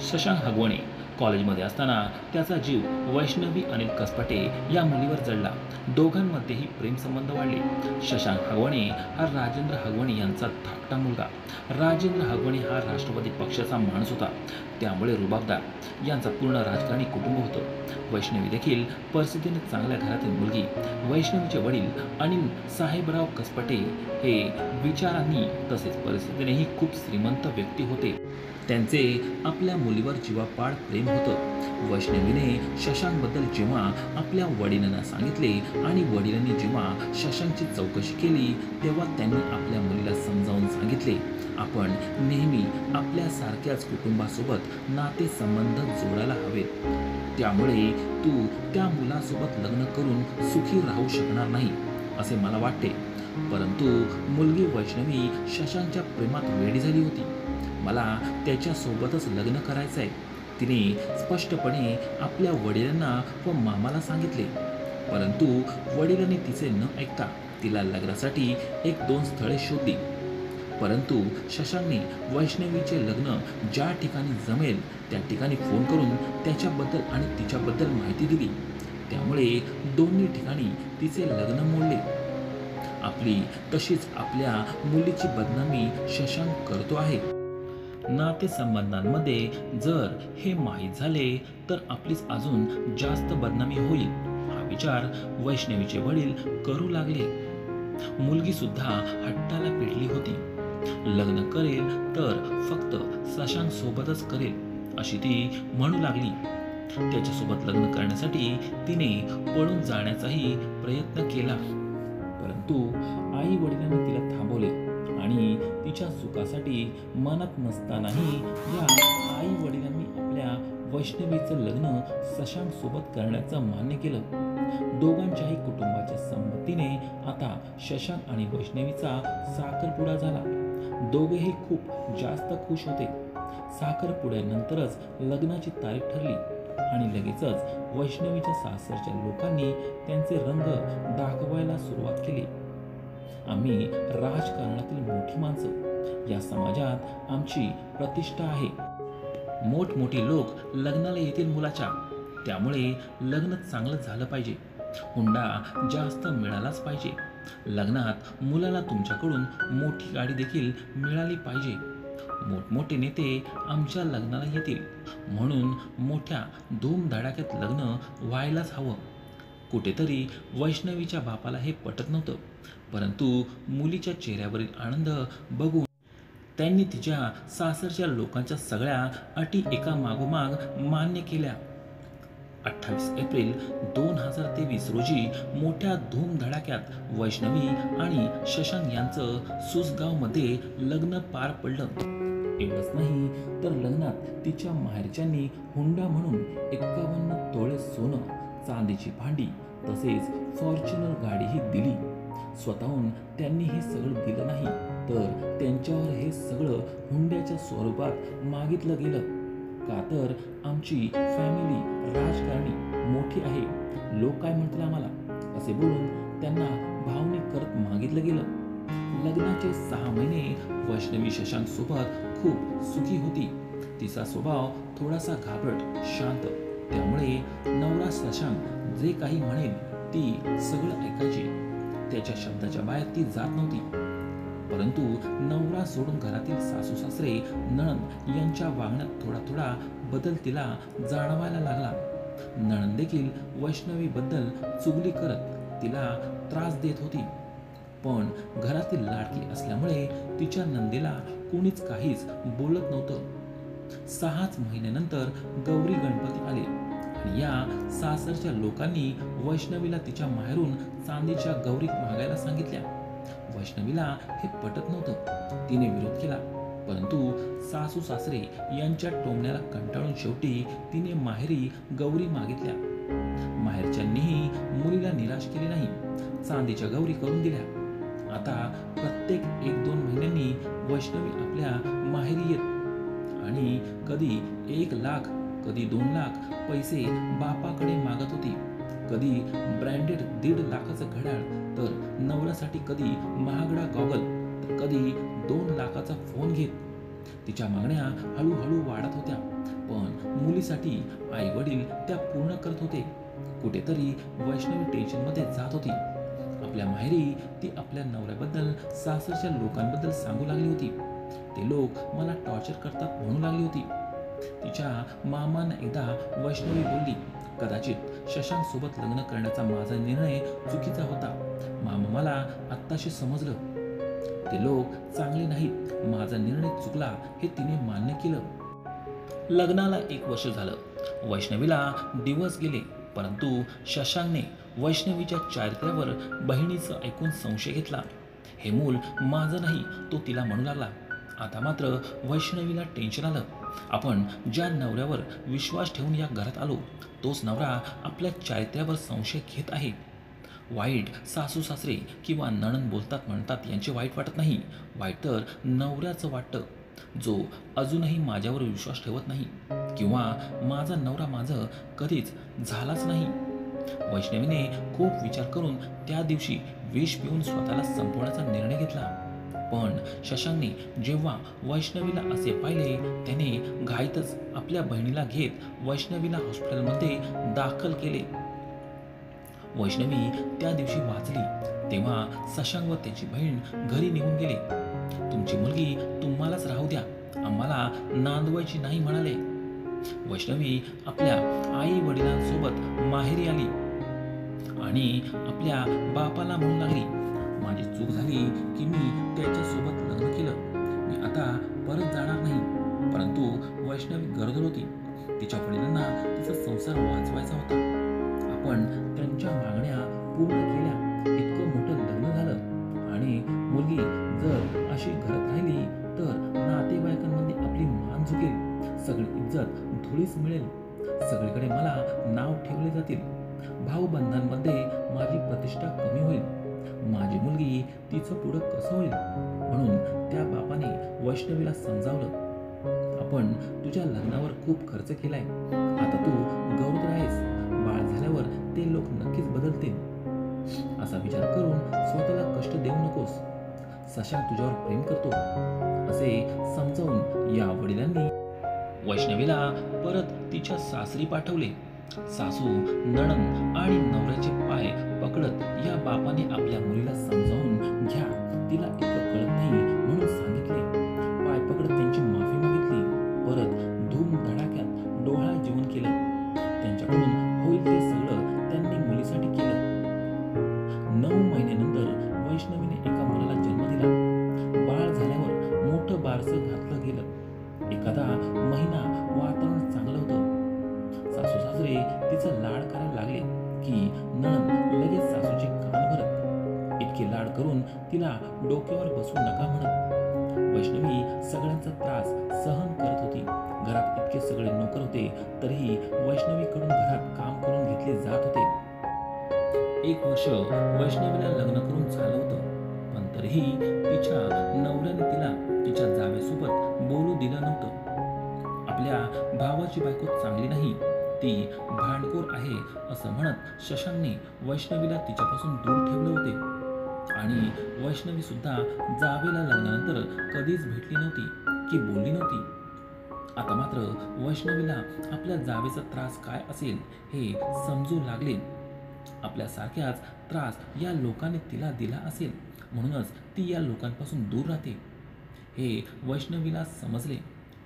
शशांक हगवणे कॉलेजमध्ये असताना त्याचा जीव वैष्णवी अनिल कसपटे या मुलीवर जडला. दोघांमध्येही प्रेमसंबंध वाढले. शशांक हगवणे हा राजेंद्र हगवणे यांचा धाकटा मुलगा. राजेंद्र हगवणे हा राष्ट्रवादी पक्षाचा माणूस होता, त्यामुळे रुबाबदार यांचा पूर्ण राजकारणी कुटुंब होतं. वैष्णवी देखील परिस्थितीने चांगल्या घरातील मुलगी. वैष्णवीचे वडील अनिल साहेबराव कसपटे हे विचारांनी तसेच परिस्थितीनेही खूप श्रीमंत व्यक्ती होते. त्यांचे आपल्या मुलीवर जीवापाड प्रेम होतं. वैष्णवीने शशांकबद्दल जेव्हा आपल्या वडिलांना सांगितले आणि वडिलांनी जेव्हा शशांकची चौकशी केली तेव्हा त्यांनी आपल्या मुलीला समजावून सांगितले, आपण नेहमी आपल्यासारख्याच कुटुंबासोबत नातेसंबंध जोडायला हवेत. त्यामुळे तू त्या मुलासोबत लग्न करून सुखी राहू शकणार नाही असे मला वाटते. परंतु मुलगी वैष्णवी शशांकच्या प्रेमात वेडी झाली होती. मला त्याच्यासोबतच लग्न करायचं आहे, तिने स्पष्टपणे आपल्या वडिलांना व मामाला सांगितले. परंतु वडिलांनी तिचे न ऐकता तिला लग्नासाठी 1-2 स्थळे शोधली. परंतु शशांकने वैष्णवीचे लग्न ज्या ठिकाणी जमेल त्या ठिकाणी फोन करून त्याच्याबद्दल आणि तिच्याबद्दल माहिती दिली. त्यामुळे दोन्ही ठिकाणी तिचे लग्न मोडले. आपली तशीच आपल्या मुलीची बदनामी शशांक करतो आहे. नातेसंबंधांमध्ये जर हे माहीत झाले तर आपलीच अजून जास्त बदनामी होईल हा विचार वैष्णवीचे वडील करू लागले. मुलगी सुद्धा हट्टाला पेटली होती. लग्न करेल तर फक्त शशांक सोबतच करेल अशी ती म्हणू लागली. त्याच्यासोबत लग्न करण्यासाठी तिने पळून जाण्याचाही प्रयत्न केला. परंतु आई वडिलांनी तिला थांबवले आणि तिच्या सुखासाठी मनात नसतानाही या आई वडिलांनी आपल्या वैष्णवीचं लग्न शशांक सोबत करण्याचं मान्य केलं. दोघांच्याही कुटुंबाच्या संमतीने आता शशांक आणि वैष्णवीचा साखरपुडा झाला. दोघेही खूप जास्त खुश होते. साखरपुड्यानंतरच लग्नाची तारीख ठरली आणि लगेचच वैष्णवीच्या सासरच्या लोकांनी त्यांचे रंग दाखवायला सुरुवात केली. आम्ही राजकारणातील मोठी माणसं, या समाजात आमची प्रतिष्ठा आहे. मोठमोठी लोक लग्नाला येतील मुलाच्या, त्यामुळे लग्न चांगलं झालं पाहिजे. हुंडा जास्त मिळालाच पाहिजे. लग्नात मुलाला तुमच्याकडून मोठी गाडी देखील मिळाली पाहिजे. मोठमोठे नेते आमच्या लग्नाला येतील म्हणून मोठ्या धूमधडाक्यात लग्न व्हायलाच हवं. कुठेतरी वैष्णवीच्या बापाला हे पटत नव्हतं. परंतु मुलीच्या चेहऱ्यावरील आनंद बघून त्यांनी तिच्या सासरच्या लोकांच्या सगळ्या अटी एका मागोमाग मान्य केल्या. 28 एप्रिल 2023 रोजी मोठ्या धूमधडाक्यात वैष्णवी आणि शशांक यांचं सुसगावमध्ये लग्न पार पडलं. एवढंच नाही तर लग्नात तिच्या माहेरच्यांनी हुंडा म्हणून 51 तोळे सोनं, चांदीची भांडी तसेच फॉर्च्युनर गाडीही दिली. स्वतःहून त्यांनी हे सगळं दिलं नाही तर त्यांच्यावर हे सगळं हुंड्याच्या स्वरूपात मागितलं गेलं. का तर आमची फॅमिली राजकारणी मोठी आहे, लोक काय म्हणतील आम्हाला असे बोलून त्यांना भावनिक करत मागितलं गेलं. लग्नाचे 6 महिने वैष्णवी शशांक सोबत खूप सुखी होती. तिचा स्वभाव थोडासा घाबरट, शांत, त्यामुळे नवरा शशांक जे काही म्हणेल ती सगळं ऐकायची. त्याच्या शब्दाच्या बाहेर ती जात नव्हती. परंतु नवरा सोडून घरातील सासू सासरे, नणंद यांच्या वागण्यात थोडा थोडा बदल तिला जाणवायला लागला. नणंद देखील वैष्णवीबद्दल चुगली करत तिला त्रास देत होती. पण घरातील लाडकी असल्यामुळे तिच्या नंदेला कोणीच काहीच बोलत नव्हतं. 6च महिन्यानंतर गौरी गणपती आले आणि या सासरच्या लोकांनी वैष्णवीला तिच्या माहेरून चांदीच्या गौरी मागायला सांगितल्या. वैष्णवीला हे पटत नव्हतं. तिने विरोध केला. परंतु सासू सासरे यांच्या टोमण्याला कंटाळून शेवटी तिने माहेरी गौरी मागितल्या. माहेरच्यांनीही मुलीला निराश केले नाही. चांदीच्या गौरी करून दिल्या. आता प्रत्येक 1-2 महिन्यांनी वैष्णवी आपल्या माहेरी येत आणि कधी 1 लाख, कधी 2 लाख पैसे बापाकडे मागत होती. कधी ब्रँडेड 1.5 लाखाचं घड्याळ, तर नवऱ्यासाठी कधी महागडा गॉगल, तर कधी 2 लाखाचा फोन घेत. तिच्या मागण्या हळूहळू वाढत होत्या. पण मुलीसाठी आई वडील त्या पूर्ण करत होते. कुठेतरी वैष्णवी टेन्शनमध्ये जात होती. आपल्या माहेरी ती आपल्या नवऱ्याबद्दल, सासरच्या लोकांबद्दल सांगू लागली होती. ते लोक मला टॉर्चर करतात म्हणू लागली होती. तिच्या मामांना एकदा वैष्णवी बोलली, कदाचित शशांक सोबत लग्न करण्याचा माझा निर्णय चुकीचा होता. मामा मला आत्ताशी समजलं. ते लोक चांगले नाहीत. माझा निर्णय चुकला हे तिने मान्य केलं. लग्नाला 1 वर्ष झालं. वैष्णवीला दिवस गेले, परंतु शशांकने वैष्णवीच्या चारित्र्यावर बहिणीचं ऐकून संशय घेतला. हे मूल माझं नाही, तो तिला म्हणू लागला. आता मात्र वैष्णवीला टेन्शन आलं. आपण ज्या नवऱ्यावर विश्वास ठेवून या घरात आलो, तोच नवरा आपल्या चारित्र्यावर संशय घेत आहे. वाईट सासू सासरे किंवा नणंद बोलतात म्हणतात यांचे वाईट वाटत नाही. वाईट तर नवऱ्याचं वाटतं, जो अजूनही माझ्यावर विश्वास ठेवत नाही, किंवा माझा नवरा माझं कधीच झालाच नाही. वैष्णवीने खूप विचार करून त्या दिवशी विष पिऊन स्वतःला संपवण्याचा निर्णय घेतला. पण शशांकने जेव्हा वैष्णवीला असे पाहिले, त्याने घाईतच आपल्या बहिणीला घेत वैष्णवीला हॉस्पिटलमध्ये दाखल केले. वैष्णवी त्या दिवशी वाचली तेव्हा शशांक व त्याची बहीण घरी निघून गेले. तुमची मुलगी तुम्हालाच राहू द्या, आम्हाला नांदवायची नाही म्हणाले. वैष्णवी आपल्या आई वडिलांसोबत माहेरी आली आणि आपल्या बापाला म्हणू लागली, माझी चूक झाली की मी त्याच्यासोबत लग्न केलं. मी आता परत जाणार नाही. परंतु वैष्णवी गरोदर होती. तिच्या वडिलांना तिचा संसार वाचवायचा होता. आपण त्यांच्या मागण्या पूर्ण केल्या. इतकं मोठं लग्न झालं आणि मुलगी जर अशी घरात राहिली तर नातेवाईकांमध्ये आपली मान झुकेल. सगळी इज्जत धुळीस मिळेल. सगळीकडे मला नाव ठेवले जातील. भाऊबंधांमध्ये माझी प्रतिष्ठा कमी होईल. माझी मुलगी तिचं पुढं कसं होईल? म्हणून त्या बापाने वैष्णवीला समजावलं, आपण तुझ्या लग्नावर खूप खर्च केलाय. आता तू गरोदर आहेस. बाळ झाल्यावर ते लोक नक्कीच बदलतील. असा विचार करून स्वतःला कष्ट देऊ नकोस. शशांक तुझ्यावर प्रेम करतो असे समजावून या वडिलांनी वैष्णवीला परत तिच्या सासरी पाठवले. सासू, नणंद आणि नवऱ्याचे पाय पकडत या बापाने आपल्या मुलीला समजावून घ्या, तिला इतकं कळत नाही म्हणून सांगितले. पाय पकडत त्यांची माफी मागितली. परत धूमधडाक्यात डोहाळे जेवण केलं. त्यांच्याकडून होईल ते सगळं त्यांनी मुलीसाठी केलं. 9 महिन्यानंतर वैष्णवीने एका मुलाला जन्म दिला. बाळ झाल्यावर मोठं बारसं घातलं गेलं. एखादा महिना वातावरण चांगलं होतं. सासू सासरे तिचं लाड करायला लागले की नणंद लगेच सासूचे कान भरत. इतके लाड करून तिला डोक्यावर बसू नका म्हणत. वैष्णवी सगळ्यांचा त्रास सहन करत होती. घरात इतके सगळे नोकर होते, तरीही वैष्णवीकडून घरात काम करून घेतले जात होते. 1 वर्ष वैष्णवीला लग्न करून झालं होतं, पण तरीही तिच्या नवऱ्याने तिला तिच्या जावेसोबत बोलू दिलं नव्हतं. आपल्या भावाची बायको चांगली नाही, ती भांडखोर आहे असं म्हणत शशांकने वैष्णवीला तिच्यापासून दूर ठेवले होते. आणि वैष्णवी सुद्धा जावेला लग्नानंतर कधीच भेटली नव्हती की बोलली नव्हती. आता मात्र वैष्णवीला आपल्या जावेचा त्रास काय असेल हे समजू लागले. आपल्यासारख्याच त्रास या लोकांनी तिला दिला असेल, म्हणूनच ती या लोकांपासून दूर राहते हे वैष्णवीला समजले.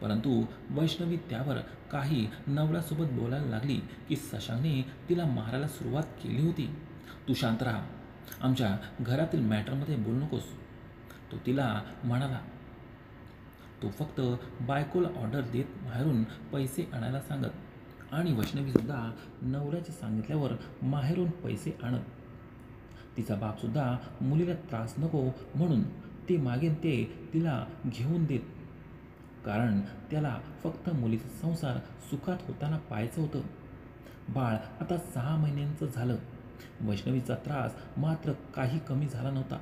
परंतु वैष्णवी त्यावर काही नवऱ्यासोबत बोलायला लागली की शशांकने तिला मारायला सुरुवात केली होती. तू शांत राहा, आमच्या घरातील मॅटरमध्ये बोलू नकोस, तो तिला म्हणाला. तो फक्त बायकोला ऑर्डर देत माहेरून पैसे आणायला सांगत आणि वैष्णवी सुद्धा नवऱ्याचे सांगितल्यावर माहेरून पैसे आणत. तिचा बाप सुद्धा मुलीला त्रास नको म्हणून ते मागेन ते तिला घेऊन देत, कारण त्याला फक्त मुलीचा संसार सुखात होताना पाहायचं होतं. बाळ आता 6 महिन्यांचं झालं. वैष्णवीचा त्रास मात्र काही कमी झाला नव्हता.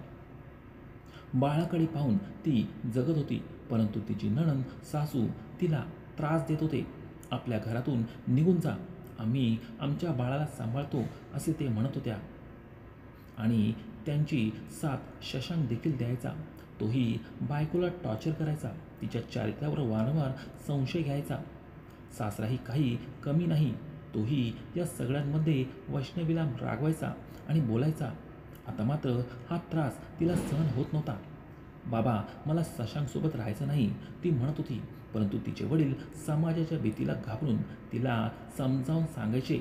बाळाकडे पाहून ती जगत होती, परंतु तिची नणंद सासू तिला त्रास देत होते. आपल्या घरातून निघून जा, आम्ही आमच्या बाळाला सांभाळतो असे ते म्हणत होत्या. आणि त्यांची साथ शशांक देखील द्यायचा. तोही बायकोला टॉर्चर करायचा. तिच्या चारित्र्यावर वारंवार संशय घ्यायचा. सासराही काही कमी नाही. तोही या सगळ्यांमध्ये वैष्णवीला रागवायचा आणि बोलायचा. आता मात्र हा त्रास तिला सहन होत नव्हता. बाबा, मला शशांकसोबत राहायचं नाही, ती म्हणत होती. परंतु तिचे वडील समाजाच्या भीतीला घाबरून तिला समजावून सांगायचे.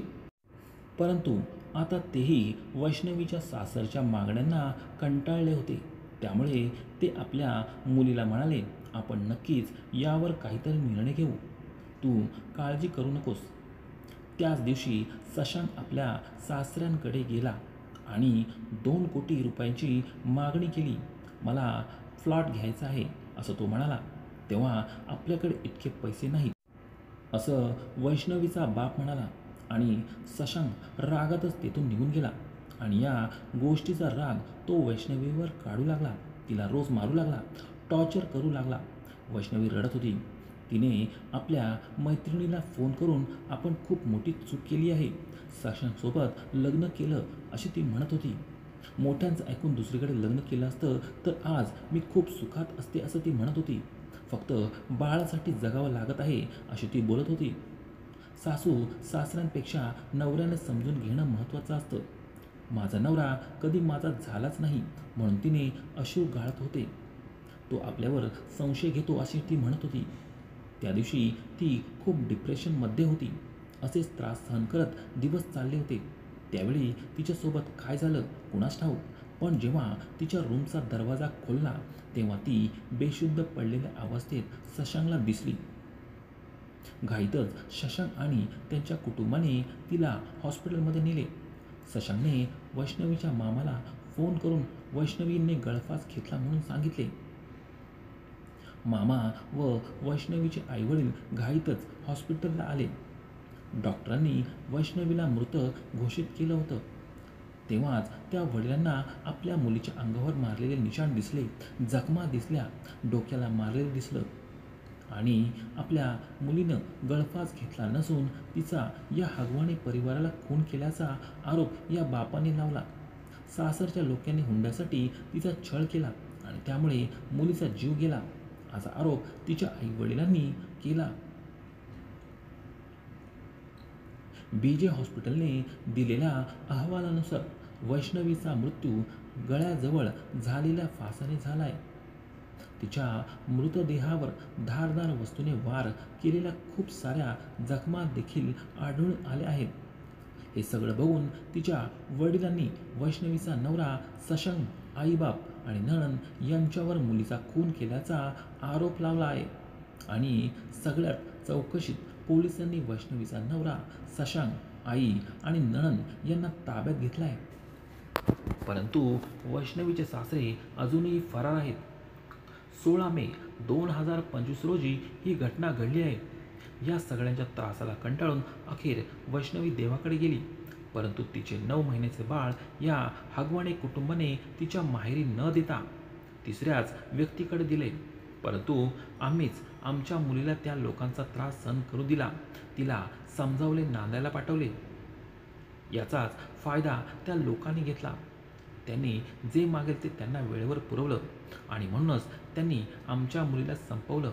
परंतु आता तेही वैष्णवीच्या सासरच्या मागण्यांना कंटाळले होते. त्यामुळे ते आपल्या मुलीला म्हणाले, आपण नक्कीच यावर काहीतरी निर्णय घेऊ. तू काळजी करू नकोस. त्याच दिवशी शशांक आपल्या सासऱ्यांकडे गेला आणि 2 कोटी रुपयांची मागणी केली. मला फ्लॅट घ्यायचा आहे असं तो म्हणाला. तेव्हा आपल्याकडे इतके पैसे नाहीत असं वैष्णवीचा बाप म्हणाला आणि शशांक रागातच तेथून निघून गेला. आणि या गोष्टीचा राग तो वैष्णवीवर काढू लागला. तिला रोज मारू लागला, टॉर्चर करू लागला. वैष्णवी रडत होती. तिने आपल्या मैत्रिणीला फोन करून आपण खूप मोठी चूक केली आहे, शशांकसोबत लग्न केलं अशी ती म्हणत होती. मोठ्यांचं ऐकून दुसरीकडे लग्न केलं असतं तर आज मी खूप सुखात असते असं ती म्हणत होती. फक्त बाळासाठी जगावं लागत आहे अशी ती बोलत होती. सासू सासऱ्यांपेक्षा नवऱ्याने समजून घेणं महत्त्वाचं असतं. माझा नवरा कधी माझा झालाच नाही म्हणून तिने अश्रू गाळत होते. तो आपल्यावर संशय घेतो अशी ती म्हणत होती. त्या दिवशी ती खूप डिप्रेशनमध्ये होती. असेच त्रास सहन करत दिवस चालले होते. त्यावेळी तिच्यासोबत काय झालं कुणास ठाऊक, पण जेव्हा तिच्या रूमचा दरवाजा खोलला तेव्हा ती बेशुद्ध पडलेल्या अवस्थेत शशांकला दिसली. घाईतच शशांक आणि त्यांच्या कुटुंबाने तिला हॉस्पिटलमध्ये नेले. शशांकने वैष्णवीच्या मामाला फोन करून वैष्णवीने गळफास घेतला म्हणून सांगितले. मामा व वैष्णवीचे आईवडील घाईतच हॉस्पिटलला आले. डॉक्टरांनी वैष्णवीला मृत घोषित केलं होतं. तेव्हाच त्या वडिलांना आपल्या मुलीच्या अंगावर मारलेले निशाण दिसले, जखमा दिसल्या, डोक्याला मारलेलं दिसलं. आणि आपल्या मुलीनं गळफास घेतला नसून तिचा या हगवाणी परिवाराला खून केल्याचा आरोप या बापाने लावला. सासरच्या लोकांनी हुंड्यासाठी तिचा छळ केला आणि त्यामुळे मुलीचा जीव गेला असा आरोप तिच्या आईवडिलांनी केला. बीजे हॉस्पिटलने दिलेल्या अहवालानुसार वैष्णवीचा मृत्यू गळ्याजवळ झालेल्या फासाने झालाय. तिच्या मृतदेहावर धारदार वस्तूने वार केलेल्या खूप साऱ्या जखमा देखील आढळून आल्या आहेत. हे सगळं बघून तिच्या वडिलांनी वैष्णवीचा नवरा शशांक, आईबाप आणि नणंद यांच्यावर मुलीचा खून केल्याचा आरोप लावला आहे. आणि सगळ्यात चौकशीत पोलिसांनी वैष्णवीचा नवरा, शशांक, आई आणि नणंद यांना ताब्यात घेतला आहे. परंतु वैष्णवीचे सासरे अजूनही फरार आहेत. 16 मे 2025 रोजी ही घटना घडली आहे. या सगळ्यांच्या त्रासाला कंटाळून अखेर वैष्णवी देवाकडे गेली. परंतु तिचे 9 महिन्याचे बाळ या हगवाणे कुटुंबाने तिच्या माहेरी न देता तिसऱ्याच व्यक्तीकडे दिले. परंतु आम्हीच आमच्या मुलीला त्या लोकांचा त्रास सहन करू दिला. तिला समजावले, नांदायला पाठवले. याचाच फायदा त्या लोकांनी घेतला. त्यांनी जे मागेल ते त्यांना वेळेवर पुरवलं आणि म्हणूनच त्यांनी आमच्या मुलीला संपवलं.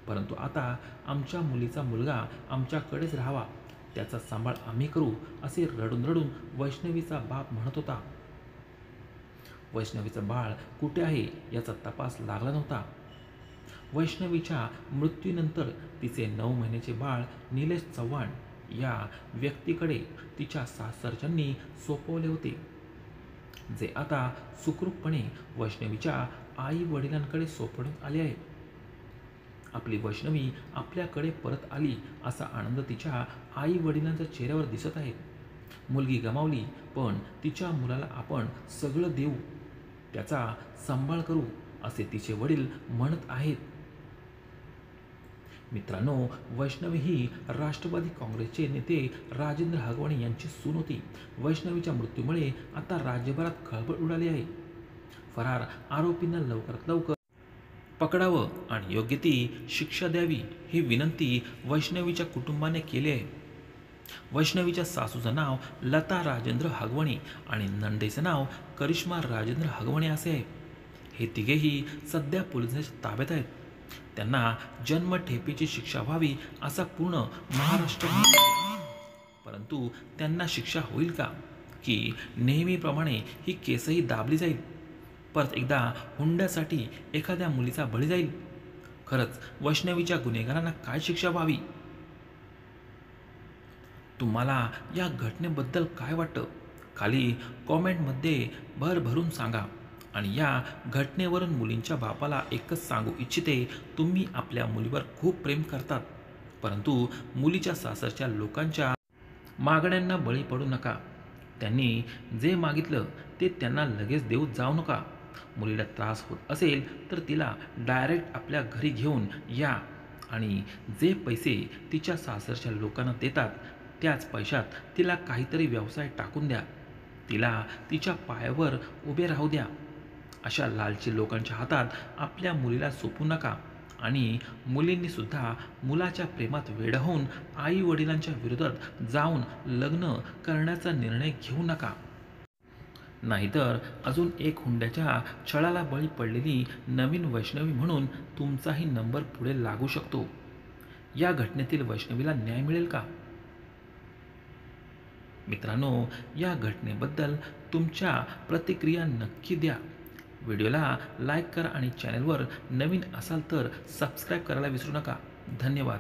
परंतु आता आमच्या मुलीचा मुलगा आमच्याकडेच राहावा, त्याचा सांभाळ आम्ही करू असे रडून रडून वैष्णवीचा बाप म्हणत होता. वैष्णवीचं बाळ कुठे आहे याचा तपास लागला नव्हता. वैष्णवीच्या मृत्यूनंतर तिचे 9 महिन्याचे बाळ निलेश चव्हाण या व्यक्तीकडे तिच्या सासरच्यांनी सोपवले होते, जे आता सुखरूपपणे वैष्णवीच्या आई वडिलांकडे सोपवण्यात आले आहे. आपली वैष्णवी आपल्याकडे परत आली असा आनंद तिच्या आई वडिलांच्या चेहऱ्यावर दिसत आहे. मुलगी गमावली पण तिच्या मुलाला आपण सगळं देऊ, त्याचा सांभाळ करू असे तिचे वडील म्हणत आहेत. मित्रांनो, वैष्णवी ही राष्ट्रवादी काँग्रेसचे नेते राजेंद्र हगवणे यांची सून होती. वैष्णवीच्या मृत्यूमुळे आता राज्यभरात खळबळ उडाली आहे. फरार आरोपींना लवकरात लवकर पकडावं आणि योग्य ती शिक्षा द्यावी ही विनंती वैष्णवीच्या कुटुंबाने केली आहे. वैष्णवीच्या सासूचं नाव लता राजेंद्र हगवणे आणि नंदेचं नाव करिश्मा राजेंद्र हगवणे असे आहे. हे तिघेही सध्या पोलिसांच्या ताब्यात आहेत. त्यांना जन्मठेपेची शिक्षा व्हावी असा पूर्ण महाराष्ट्र म्हणत आहे. परंतु त्यांना शिक्षा होईल का, की नेहमीप्रमाणे ही केसही दाबली जाईल? परत एकदा हुंड्यासाठी एखाद्या मुलीचा बळी जाईल? खरंच वैष्णवीच्या गुन्हेगारांना काय शिक्षा व्हावी? तुम्हाला या घटनेबद्दल काय वाटतं? खाली कॉमेंटमध्ये भरभरून सांगा. आणि या घटनेवरून मुलींच्या बापाला एकच सांगू इच्छिते, तुम्ही आपल्या मुलीवर खूप प्रेम करतात, परंतु मुलीच्या सासरच्या लोकांच्या मागण्यांना बळी पडू नका. त्यांनी जे मागितलं ते त्यांना लगेच देऊ जाऊ नका. मुलीला त्रास होत असेल तर तिला डायरेक्ट आपल्या घरी घेऊन या आणि जे पैसे तिच्या सासरच्या लोकांना देतात त्याच पैशात तिला काहीतरी व्यवसाय टाकून द्या. तिला तिच्या पायावर उभे राहू द्या. अशा लालची लोकांच्या हातात आपल्या मुलीला सोपू नका. आणि मुलींनी सुद्धा मुलाच्या प्रेमात वेडं होऊन आई वडिलांच्या विरोधात जाऊन लग्न करण्याचा निर्णय घेऊ नका. नाहीतर अजून एक हुंड्याच्या छळाला बळी पडलेली नवीन वैष्णवी म्हणून तुमचाही नंबर पुढे लागू शकतो. या घटनेतील वैष्णवीला न्याय मिळेल का? मित्रांनो, या घटनेबद्दल तुमच्या प्रतिक्रिया नक्की द्या. व्हिडिओला लाईक करा आणि चॅनलवर नवीन असाल तर सबस्क्राईब करायला विसरू नका. धन्यवाद.